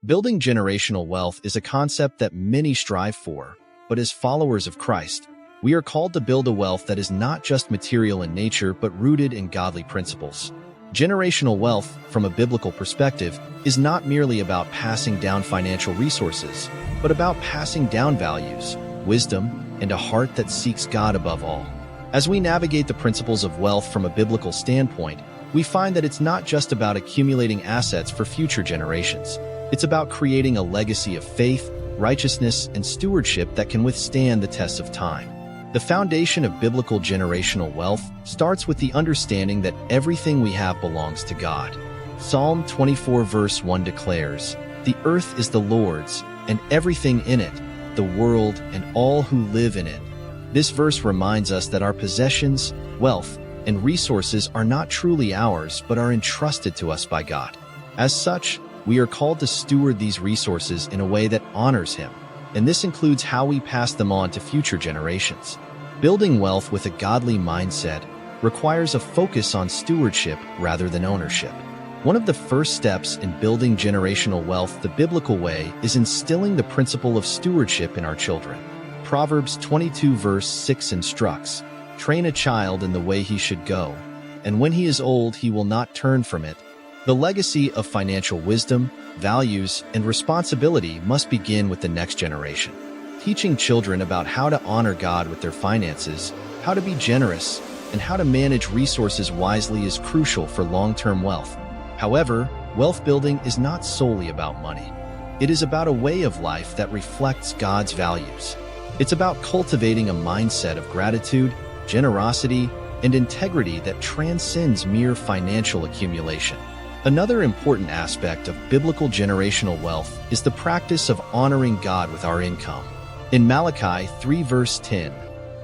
Building generational wealth is a concept that many strive for, but as followers of Christ, we are called to build a wealth that is not just material in nature but rooted in godly principles. Generational wealth, from a biblical perspective, is not merely about passing down financial resources, but about passing down values, wisdom, and a heart that seeks God above all. As we navigate the principles of wealth from a biblical standpoint, we find that it's not just about accumulating assets for future generations. It's about creating a legacy of faith, righteousness, and stewardship that can withstand the tests of time. The foundation of biblical generational wealth starts with the understanding that everything we have belongs to God. Psalm 24 verse 1 declares, "The earth is the Lord's, and everything in it, the world and all who live in it." This verse reminds us that our possessions, wealth, and resources are not truly ours but are entrusted to us by God. As such, we are called to steward these resources in a way that honors Him, and this includes how we pass them on to future generations. Building wealth with a godly mindset requires a focus on stewardship rather than ownership. One of the first steps in building generational wealth the biblical way is instilling the principle of stewardship in our children. Proverbs 22 verse 6 instructs, "Train a child in the way he should go, and when he is old he will not turn from it." The legacy of financial wisdom, values, and responsibility must begin with the next generation. Teaching children about how to honor God with their finances, how to be generous, and how to manage resources wisely is crucial for long-term wealth. However, wealth building is not solely about money. It is about a way of life that reflects God's values. It's about cultivating a mindset of gratitude, generosity, and integrity that transcends mere financial accumulation. Another important aspect of biblical generational wealth is the practice of honoring God with our income. In Malachi 3 verse 10,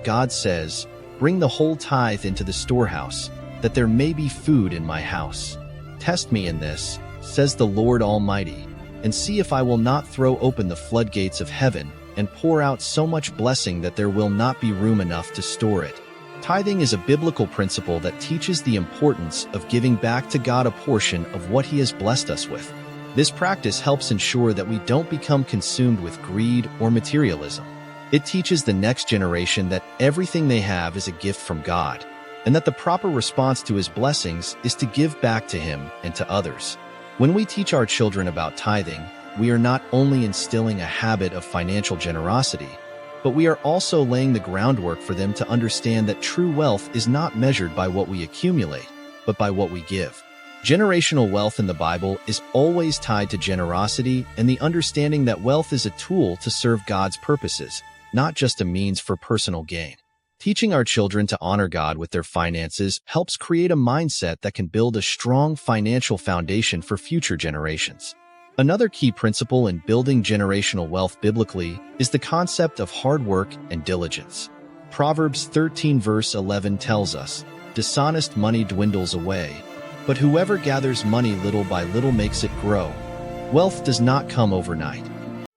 God says, "Bring the whole tithe into the storehouse, that there may be food in my house. Test me in this, says the Lord Almighty, and see if I will not throw open the floodgates of heaven and pour out so much blessing that there will not be room enough to store it." Tithing is a biblical principle that teaches the importance of giving back to God a portion of what He has blessed us with. This practice helps ensure that we don't become consumed with greed or materialism. It teaches the next generation that everything they have is a gift from God, and that the proper response to His blessings is to give back to Him and to others. When we teach our children about tithing, we are not only instilling a habit of financial generosity, but we are also laying the groundwork for them to understand that true wealth is not measured by what we accumulate, but by what we give. Generational wealth in the Bible is always tied to generosity and the understanding that wealth is a tool to serve God's purposes, not just a means for personal gain. Teaching our children to honor God with their finances helps create a mindset that can build a strong financial foundation for future generations. Another key principle in building generational wealth biblically is the concept of hard work and diligence. Proverbs 13 verse 11 tells us, "Dishonest money dwindles away, but whoever gathers money little by little makes it grow." Wealth does not come overnight.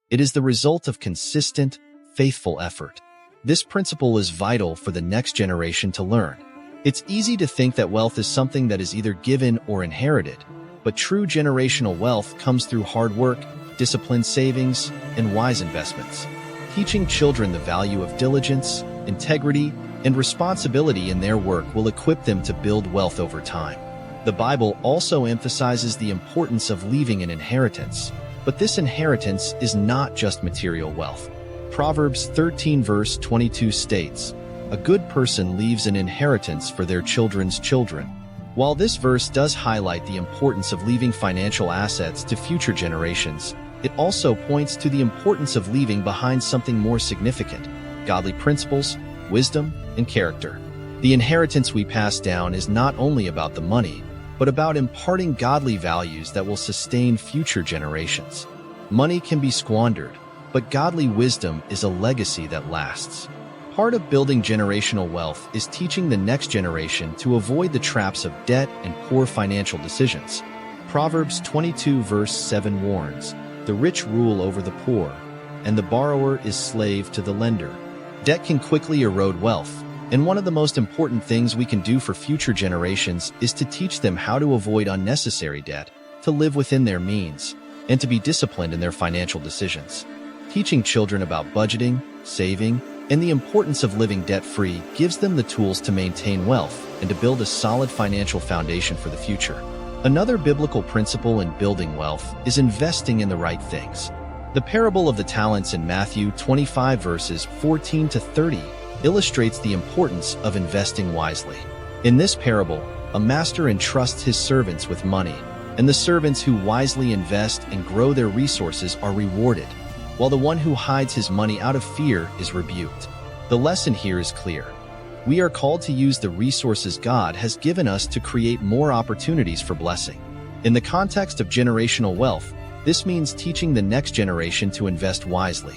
It is the result of consistent, faithful effort. This principle is vital for the next generation to learn. It's easy to think that wealth is something that is either given or inherited, but true generational wealth comes through hard work, disciplined savings, and wise investments. Teaching children the value of diligence, integrity, and responsibility in their work will equip them to build wealth over time. The Bible also emphasizes the importance of leaving an inheritance, but this inheritance is not just material wealth. Proverbs 13 verse 22 states, "A good person leaves an inheritance for their children's children." While this verse does highlight the importance of leaving financial assets to future generations, it also points to the importance of leaving behind something more significant: godly principles, wisdom, and character. The inheritance we pass down is not only about the money, but about imparting godly values that will sustain future generations. Money can be squandered, but godly wisdom is a legacy that lasts. Part of building generational wealth is teaching the next generation to avoid the traps of debt and poor financial decisions. Proverbs 22 verse 7 warns, "The rich rule over the poor, and the borrower is slave to the lender." Debt can quickly erode wealth, and one of the most important things we can do for future generations is to teach them how to avoid unnecessary debt, to live within their means, and to be disciplined in their financial decisions. Teaching children about budgeting, saving, and the importance of living debt-free gives them the tools to maintain wealth and to build a solid financial foundation for the future. Another biblical principle in building wealth is investing in the right things. The parable of the talents in Matthew 25 verses 14 to 30 illustrates the importance of investing wisely. In this parable, a master entrusts his servants with money, and the servants who wisely invest and grow their resources are rewarded, while the one who hides his money out of fear is rebuked. The lesson here is clear. We are called to use the resources God has given us to create more opportunities for blessing. In the context of generational wealth, this means teaching the next generation to invest wisely,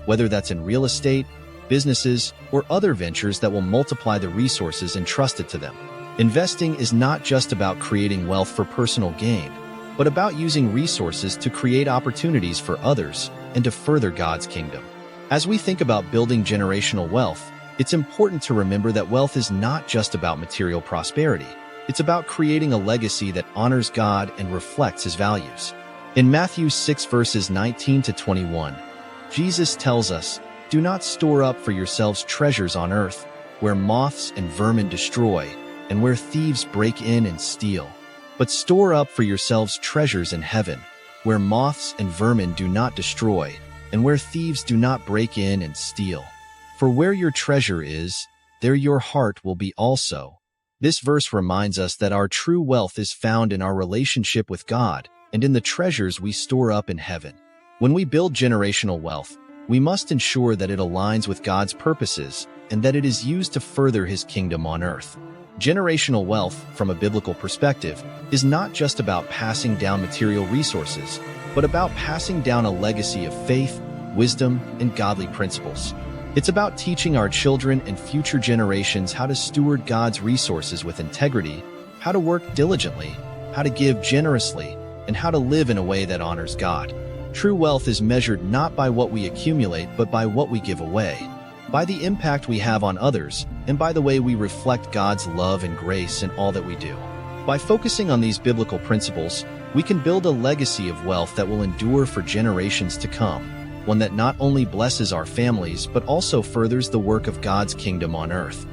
whether that's in real estate, businesses, or other ventures that will multiply the resources entrusted to them. Investing is not just about creating wealth for personal gain, but about using resources to create opportunities for others and to further God's kingdom. As we think about building generational wealth, it's important to remember that wealth is not just about material prosperity. It's about creating a legacy that honors God and reflects His values. In Matthew 6 verses 19 to 21, Jesus tells us, "Do not store up for yourselves treasures on earth, where moths and vermin destroy, and where thieves break in and steal. But store up for yourselves treasures in heaven, where moths and vermin do not destroy, and where thieves do not break in and steal. For where your treasure is, there your heart will be also." This verse reminds us that our true wealth is found in our relationship with God and in the treasures we store up in heaven. When we build generational wealth, we must ensure that it aligns with God's purposes and that it is used to further His kingdom on earth. Generational wealth, from a biblical perspective, is not just about passing down material resources, but about passing down a legacy of faith, wisdom, and godly principles. It's about teaching our children and future generations how to steward God's resources with integrity, how to work diligently, how to give generously, and how to live in a way that honors God. True wealth is measured not by what we accumulate, but by what we give away, by the impact we have on others, and by the way we reflect God's love and grace in all that we do. By focusing on these biblical principles, we can build a legacy of wealth that will endure for generations to come, one that not only blesses our families but also furthers the work of God's kingdom on earth.